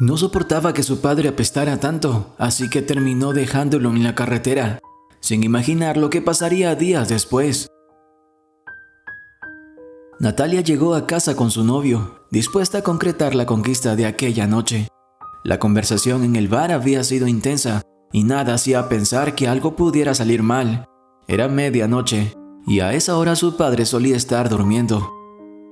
No soportaba que su padre apestara tanto, así que terminó dejándolo en la carretera, sin imaginar lo que pasaría días después. Natalia llegó a casa con su novio, dispuesta a concretar la conquista de aquella noche. La conversación en el bar había sido intensa y nada hacía pensar que algo pudiera salir mal. Era medianoche y a esa hora su padre solía estar durmiendo.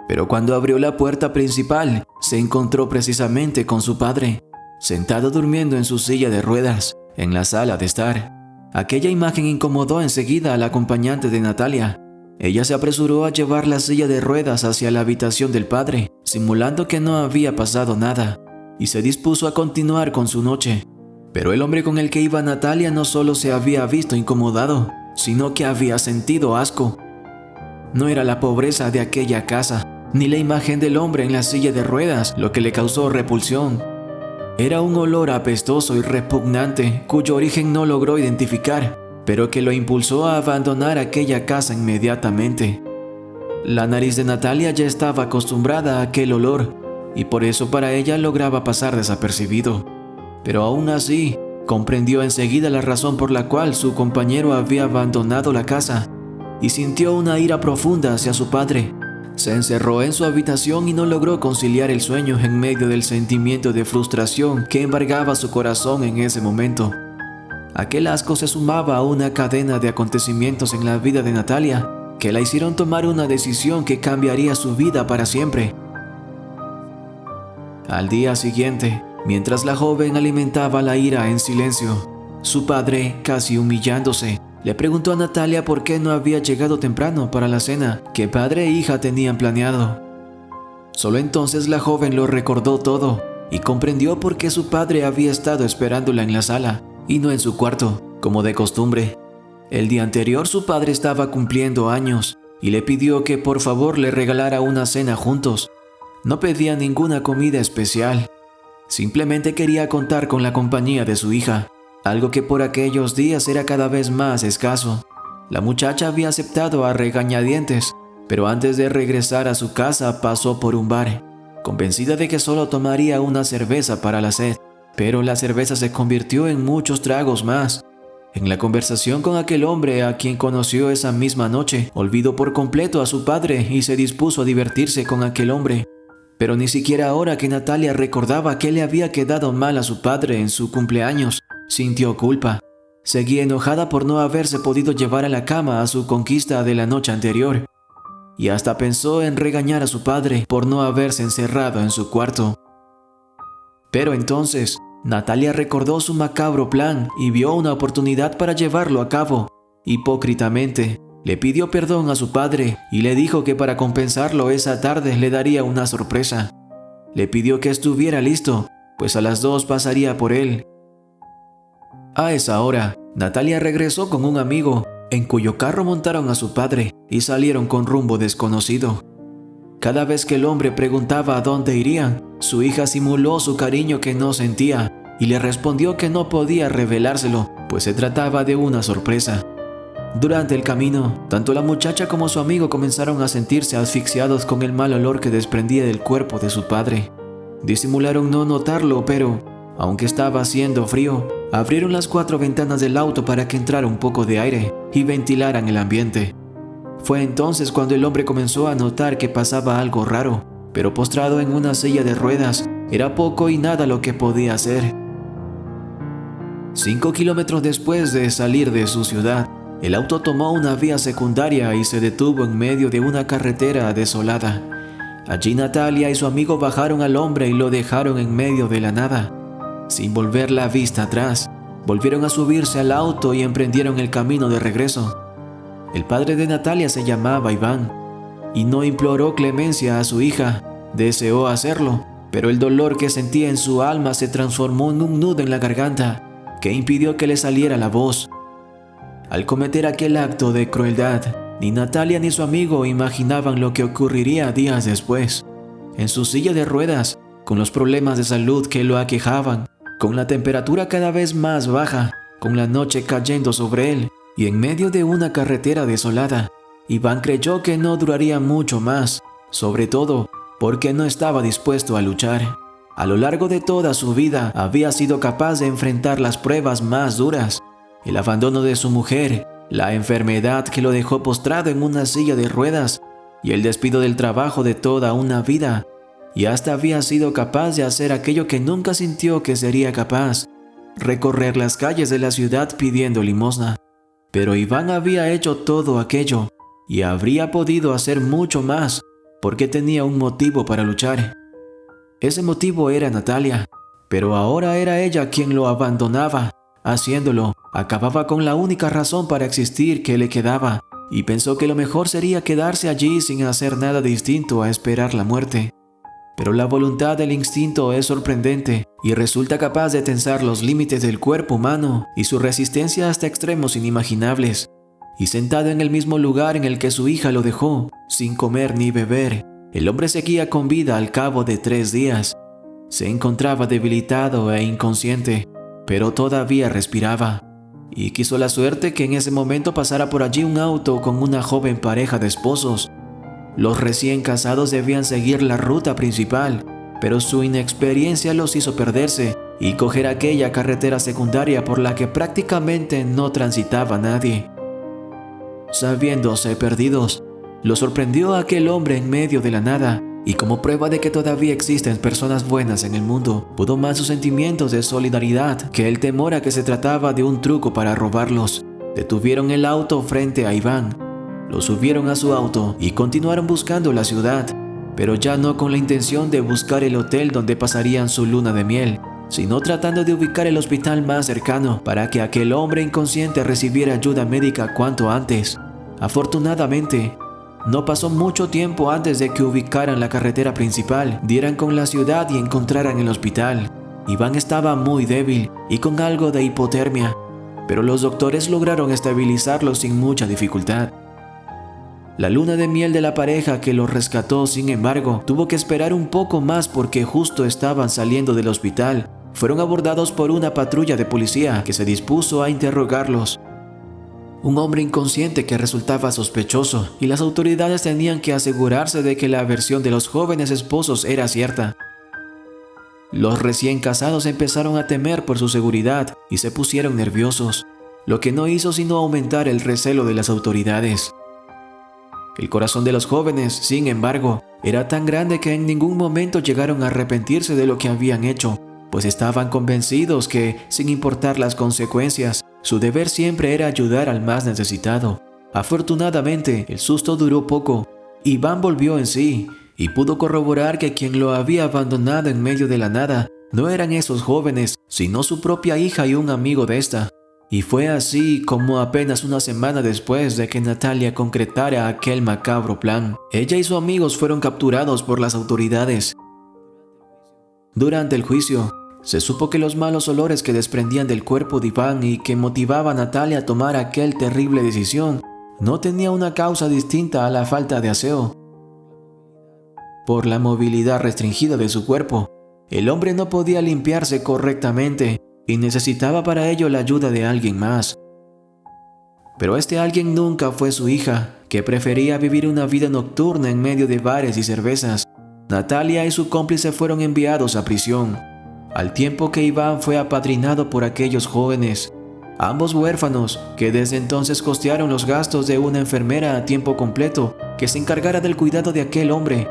Pero cuando abrió la puerta principal, se encontró precisamente con su padre, sentado durmiendo en su silla de ruedas, en la sala de estar. Aquella imagen incomodó enseguida a la acompañante de Natalia. Ella se apresuró a llevar la silla de ruedas hacia la habitación del padre, simulando que no había pasado nada, y se dispuso a continuar con su noche. Pero el hombre con el que iba Natalia no solo se había visto incomodado, sino que había sentido asco. No era la pobreza de aquella casa, ni la imagen del hombre en la silla de ruedas lo que le causó repulsión. Era un olor apestoso y repugnante, cuyo origen no logró identificar, pero que lo impulsó a abandonar aquella casa inmediatamente. La nariz de Natalia ya estaba acostumbrada a aquel olor, y por eso para ella lograba pasar desapercibido. Pero aún así, comprendió enseguida la razón por la cual su compañero había abandonado la casa, y sintió una ira profunda hacia su padre. Se encerró en su habitación y no logró conciliar el sueño en medio del sentimiento de frustración que embargaba su corazón en ese momento. Aquel asco se sumaba a una cadena de acontecimientos en la vida de Natalia que la hicieron tomar una decisión que cambiaría su vida para siempre. Al día siguiente, mientras la joven alimentaba la ira en silencio, su padre, casi humillándose, le preguntó a Natalia por qué no había llegado temprano para la cena que padre e hija tenían planeado. Solo entonces la joven lo recordó todo y comprendió por qué su padre había estado esperándola en la sala y no en su cuarto, como de costumbre. El día anterior su padre estaba cumpliendo años y le pidió que por favor le regalara una cena juntos. No pedía ninguna comida especial, simplemente quería contar con la compañía de su hija, algo que por aquellos días era cada vez más escaso. La muchacha había aceptado a regañadientes, pero antes de regresar a su casa pasó por un bar, convencida de que solo tomaría una cerveza para la sed. Pero la cerveza se convirtió en muchos tragos más. En la conversación con aquel hombre a quien conoció esa misma noche, olvidó por completo a su padre y se dispuso a divertirse con aquel hombre. Pero ni siquiera ahora que Natalia recordaba que le había quedado mal a su padre en su cumpleaños, sintió culpa. Seguía enojada por no haberse podido llevar a la cama a su conquista de la noche anterior. Y hasta pensó en regañar a su padre por no haberse encerrado en su cuarto. Pero entonces, Natalia recordó su macabro plan y vio una oportunidad para llevarlo a cabo. Hipócritamente, le pidió perdón a su padre y le dijo que para compensarlo esa tarde le daría una sorpresa. Le pidió que estuviera listo, pues a las 2 pasaría por él. A esa hora, Natalia regresó con un amigo, en cuyo carro montaron a su padre y salieron con rumbo desconocido. Cada vez que el hombre preguntaba a dónde irían, su hija simuló su cariño que no sentía y le respondió que no podía revelárselo, pues se trataba de una sorpresa. Durante el camino, tanto la muchacha como su amigo comenzaron a sentirse asfixiados con el mal olor que desprendía del cuerpo de su padre. Disimularon no notarlo, pero, aunque estaba haciendo frío, abrieron las 4 ventanas del auto para que entrara un poco de aire y ventilaran el ambiente. Fue entonces cuando el hombre comenzó a notar que pasaba algo raro, pero postrado en una silla de ruedas, era poco y nada lo que podía hacer. 5 kilómetros después de salir de su ciudad, el auto tomó una vía secundaria y se detuvo en medio de una carretera desolada. Allí Natalia y su amigo bajaron al hombre y lo dejaron en medio de la nada. Sin volver la vista atrás, volvieron a subirse al auto y emprendieron el camino de regreso. El padre de Natalia se llamaba Iván y no imploró clemencia a su hija. Deseó hacerlo, pero el dolor que sentía en su alma se transformó en un nudo en la garganta que impidió que le saliera la voz. Al cometer aquel acto de crueldad, ni Natalia ni su amigo imaginaban lo que ocurriría días después. En su silla de ruedas, con los problemas de salud que lo aquejaban, con la temperatura cada vez más baja, con la noche cayendo sobre él, y en medio de una carretera desolada, Iván creyó que no duraría mucho más, sobre todo porque no estaba dispuesto a luchar. A lo largo de toda su vida había sido capaz de enfrentar las pruebas más duras, el abandono de su mujer, la enfermedad que lo dejó postrado en una silla de ruedas y el despido del trabajo de toda una vida, y hasta había sido capaz de hacer aquello que nunca sintió que sería capaz, recorrer las calles de la ciudad pidiendo limosna. Pero Iván había hecho todo aquello y habría podido hacer mucho más porque tenía un motivo para luchar. Ese motivo era Natalia, pero ahora era ella quien lo abandonaba. Haciéndolo, acababa con la única razón para existir que le quedaba, y pensó que lo mejor sería quedarse allí sin hacer nada distinto a esperar la muerte. Pero la voluntad del instinto es sorprendente y resulta capaz de tensar los límites del cuerpo humano y su resistencia hasta extremos inimaginables. Y sentado en el mismo lugar en el que su hija lo dejó, sin comer ni beber, el hombre seguía con vida al cabo de 3 días. Se encontraba debilitado e inconsciente, pero todavía respiraba. Y quiso la suerte que en ese momento pasara por allí un auto con una joven pareja de esposos. Los recién casados debían seguir la ruta principal, pero su inexperiencia los hizo perderse y coger aquella carretera secundaria por la que prácticamente no transitaba nadie. Sabiéndose perdidos, lo sorprendió aquel hombre en medio de la nada, y como prueba de que todavía existen personas buenas en el mundo, pudo más sus sentimientos de solidaridad que el temor a que se trataba de un truco para robarlos. Detuvieron el auto frente a Iván, lo subieron a su auto y continuaron buscando la ciudad, pero ya no con la intención de buscar el hotel donde pasarían su luna de miel, sino tratando de ubicar el hospital más cercano para que aquel hombre inconsciente recibiera ayuda médica cuanto antes. Afortunadamente, no pasó mucho tiempo antes de que ubicaran la carretera principal, dieran con la ciudad y encontraran el hospital. Iván estaba muy débil y con algo de hipotermia, pero los doctores lograron estabilizarlo sin mucha dificultad. La luna de miel de la pareja que lo rescató, sin embargo, tuvo que esperar un poco más porque justo estaban saliendo del hospital. Fueron abordados por una patrulla de policía que se dispuso a interrogarlos. Un hombre inconsciente que resultaba sospechoso, y las autoridades tenían que asegurarse de que la versión de los jóvenes esposos era cierta. Los recién casados empezaron a temer por su seguridad y se pusieron nerviosos, lo que no hizo sino aumentar el recelo de las autoridades. El corazón de los jóvenes, sin embargo, era tan grande que en ningún momento llegaron a arrepentirse de lo que habían hecho, pues estaban convencidos que, sin importar las consecuencias, su deber siempre era ayudar al más necesitado. Afortunadamente, el susto duró poco. Iván volvió en sí y pudo corroborar que quien lo había abandonado en medio de la nada no eran esos jóvenes, sino su propia hija y un amigo de esta. Y fue así como apenas una semana después de que Natalia concretara aquel macabro plan, ella y sus amigos fueron capturados por las autoridades. Durante el juicio, se supo que los malos olores que desprendían del cuerpo de Iván y que motivaba a Natalia a tomar aquel terrible decisión no tenía una causa distinta a la falta de aseo. Por la movilidad restringida de su cuerpo, el hombre no podía limpiarse correctamente y necesitaba para ello la ayuda de alguien más. Pero este alguien nunca fue su hija, que prefería vivir una vida nocturna en medio de bares y cervezas. Natalia y su cómplice fueron enviados a prisión, al tiempo que Iván fue apadrinado por aquellos jóvenes, ambos huérfanos, que desde entonces costearon los gastos de una enfermera a tiempo completo que se encargara del cuidado de aquel hombre.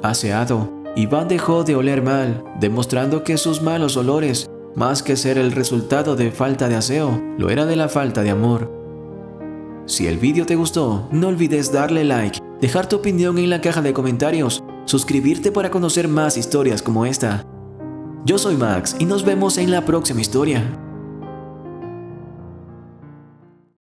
Aseado, Iván dejó de oler mal, demostrando que sus malos olores, más que ser el resultado de falta de aseo, lo era de la falta de amor. Si el vídeo te gustó, no olvides darle like, dejar tu opinión en la caja de comentarios, suscribirte para conocer más historias como esta. Yo soy Max y nos vemos en la próxima historia.